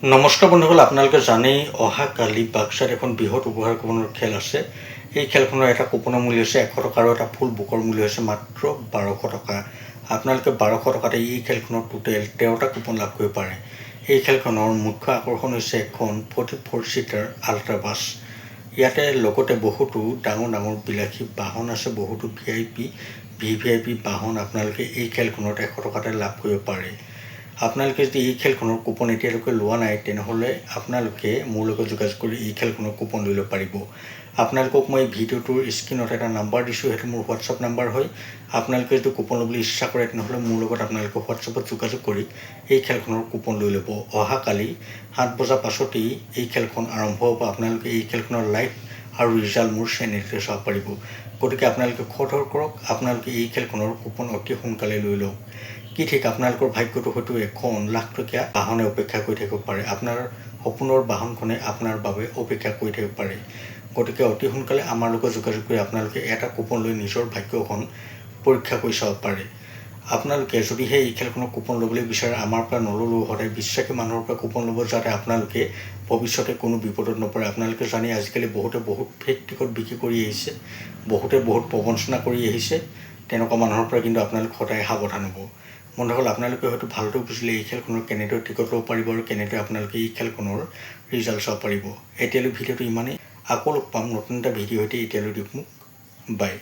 নমস্কাৰ বন্ধুসকল, আপোনালোকে জানেই অহাকালি বাক্সাত এখন বৃহৎ উপহাৰ কুপনৰ খেল আছে। এই খেলখনৰ এটা কুপনৰ মূল্য হৈছে 100 টকা আৰু এটা ফুল বুকৰ মূল্য হৈছে মাত্ৰ 1200 টকা। আপোনালোকে 1200 টকাতে এই খেলখনৰ টোটেল 13টা কুপন লাভ কৰিব পাৰে। এই খেলখনৰ মুখ্য আকৰ্ষণ হৈছে এখন 44 চিটাৰ আল্ট্ৰা বাছ। ইয়াতে লগতে বহুতো ডাঙৰ বিলাসী বাহন আছে, বহুতো VVIP বাহন আপোনালোকে এই খেলখনত 100 টকাতে লাভ কৰিব পাৰে। আপোনালোকে যদি এই খেলখনৰ কুপন এতিয়ালৈকে লোৱা নাই তেনেহ'লে আপোনালোকে মোৰ লগত যোগাযোগ কৰি এই খেলখনৰ কুপন লৈ ল'ব পাৰিব। আপোনালোকক মই ভিডিঅ'টোৰ স্ক্ৰীনত এটা নাম্বাৰ দিছোঁ, সেইটো মোৰ হোৱাটছআপ নাম্বাৰ হয়। আপোনালোকে যদি কুপন ল'বলৈ ইচ্ছা কৰে তেনেহ'লে মোৰ লগত আপোনালোকে হোৱাটছআপত যোগাযোগ কৰি এই খেলখনৰ কুপন লৈ ল'ব। অহাকালি 7 বজাৰ পাছতেই এই খেলখন আৰম্ভ হ'ব। আপোনালোকে এই খেলখনৰ লাইভ আৰু ৰিজাল্ট মোৰ চেনেলতে চাব পাৰিব। গতিকে আপোনালোকে খৰধৰ কৰক, আপোনালোকে এই খেলখনৰ কুপন অতি সোনকালে লৈ লওক। কি ঠিক আপোনালোকৰ ভাগ্যটো হয়তো 1 লাখ টকীয়া বাহনে অপেক্ষা কৰি থাকিব পাৰে। আপোনাৰ সপোনৰ বাহনখনে আপোনাৰ বাবে অপেক্ষা কৰি থাকিব পাৰে। গতিকে অতি সোনকালে আমাৰ লগত যোগাযোগ কৰি আপোনালোকে এটা কুপন লৈ নিজৰ ভাগ্যখন পৰীক্ষা কৰি চাব পাৰে। আপোনালোকে যদিহে এই খেলখনৰ কুপন ল'বলৈ বিচাৰে, আমাৰ পৰা নল'লেও সদায় বিশ্বাসী মানুহৰ পৰা কুপন ল'ব, যাতে আপোনালোকে ভৱিষ্যতে কোনো বিপদত নপৰে। আপোনালোকে জানি আজিকালি বহুতে বহুত ফেক টিকট বিক্ৰী কৰি আহিছে, বহুতে বহুত প্ৰবঞ্চনা কৰি আহিছে। তেনেকুৱা মানুহৰ পৰা কিন্তু আপোনালোক সদায় সাৱধান হ'ব। বন্ধুসকল, আপোনালোকে হয়তো ভালদৰে বুজিলে এই খেলখনৰ কেনেদৰে টিকট ল'ব পাৰিব আৰু কেনেদৰে আপোনালোকে এই খেলখনৰ ৰিজাল্ট চাব পাৰিব। এতিয়ালৈ ভিডিঅ'টো ইমানেই। আকৌ লগ পাম নতুন এটা ভিডিঅ' সৈতে। এতিয়ালৈ দিয়ক মোক বাই।